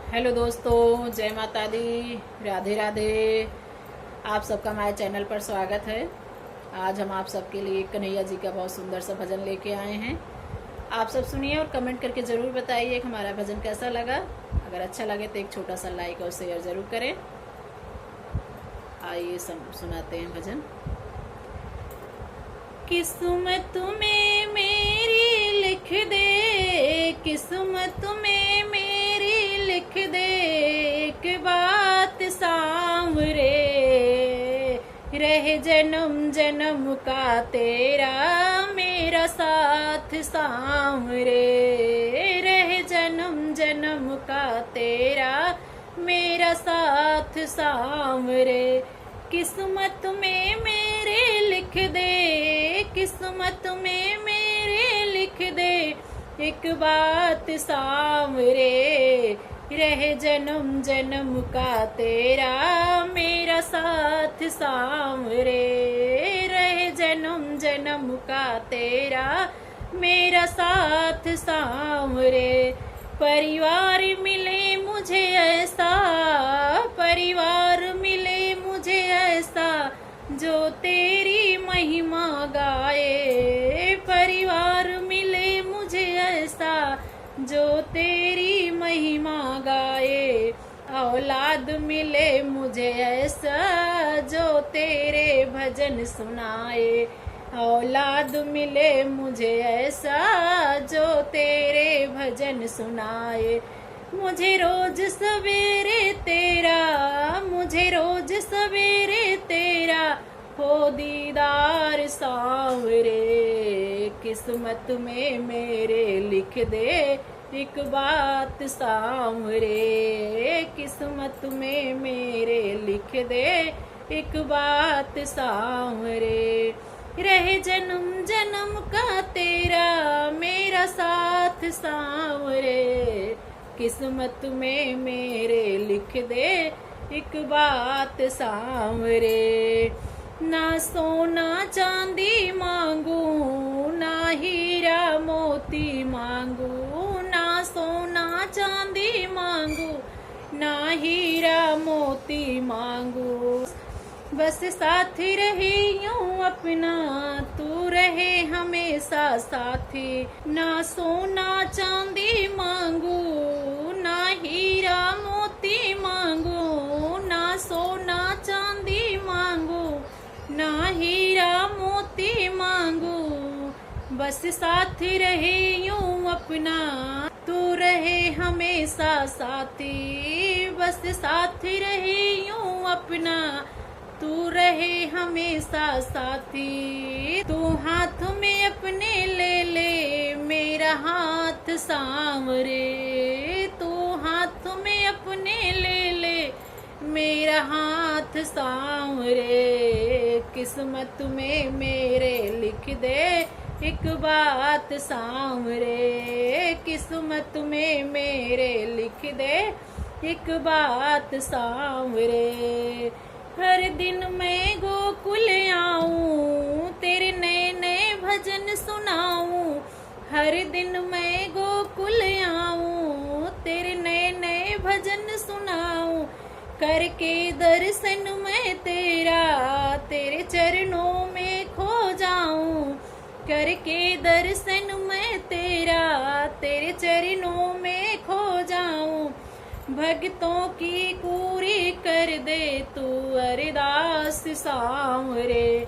Hello दोस्तों, जय माता दी, राधे राधे। आप सबका हमारे चैनल पर स्वागत है। आज हम आप सबके लिए कन्हैया जी का बहुत सुंदर सा भजन लेके आए हैं। आप सब सुनिए और कमेंट करके ज़रूर बताइए कि हमारा भजन कैसा लगा। अगर अच्छा लगे तो एक छोटा सा लाइक और शेयर ज़रूर करें। आइए सुनाते हैं भजन। किस्मत में मेरी लिख दे, किस्मत में मेरी लिख दे एक बात सांवरे, रहे जन्म जन्म का तेरा मेरा साथ सांवरे, रहे जन्म जन्म का तेरा मेरा साथ सांवरे। किस्मत में मेरे लिख दे, किस्मत में मेरे लिख दे एक बात सांवरे, रहे जन्म जन्म का तेरा मेरा साथ सांवरे, रहे जन्म जन्म का तेरा मेरा साथ सांवरे। परिवार मिले मुझे ऐसा, परिवार मिले मुझे ऐसा जो तेरी महिमा गाए, परिवार मिले मुझे ऐसा जो तेरी महिमा गाए। औलाद मिले मुझे ऐसा जो तेरे भजन सुनाए, औलाद मिले मुझे ऐसा जो तेरे भजन सुनाए। मुझे रोज सवेरे तेरा, मुझे रोज सवेरे तेरा हो दीदार सांवरे, किस्मत में मेरे लिख दे एक बात सांवरे, किस्मत में मेरे लिख दे एक बात सांवरे। रहे जन्म जन्म का तेरा मेरा साथ सांवरे, किस्मत में मेरे लिख दे एक बात सांवरे। ना सोना चांदी मांगू, ना हीरा मोती मांगू, ना सोना चांदी मांगू, ना हीरा मोती मांगू। बस साथी रहे यूं अपना, तू रहे हमेशा साथी। ना सोना चांदी मांगू, ना हीरा मोती मांगू, ना सोना चांदी मांगू, ना हीरा मोती मांगू। बस साथी रहे यूं अपना, तू रहे हमेशा साथी। बस साथी रहे यूं अपना, तू रहे हमेशा साथी। तू हाथ में अपने ले ले मेरा हाथ सांवरे, तू हाथ में अपने ले ले मेरा हाथ सांवरे। किस्मत में मेरे लिख दे एक बात सांवरे, किस्मत में मेरे लिख दे एक बात सांवरे। हर दिन मैं गोकुल आऊं, तेरे नए नए भजन सुनाऊं। हर दिन मैं गोकुल आऊं, तेरे नए नए भजन सुनाऊं। करके दर्शन मैं तेरा, तेरे चरणों में खो जाऊं। करके दर्शन मैं तेरा, तेरे चरणों में खो जाऊं। भक्तों की पूरी कर दे तू अरदास सांवरे,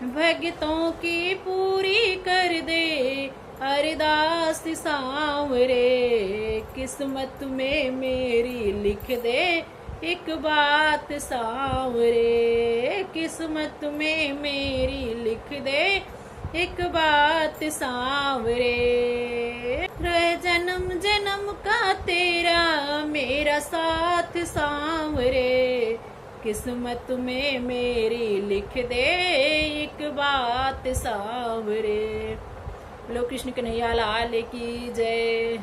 भक्तों की पूरी कर दे अरदास सांवरे। किस्मत में मेरी लिख दे एक बात सांवरे, किस्मत में मेरी लिख दे एक बात सांवरे। रह जन्म जन्म का तेरा मेरा साथ सांवरे, किस्मत में मेरी लिख दे एक बात सांवरे। बोलो कृष्ण कन्हैया लाल की जय।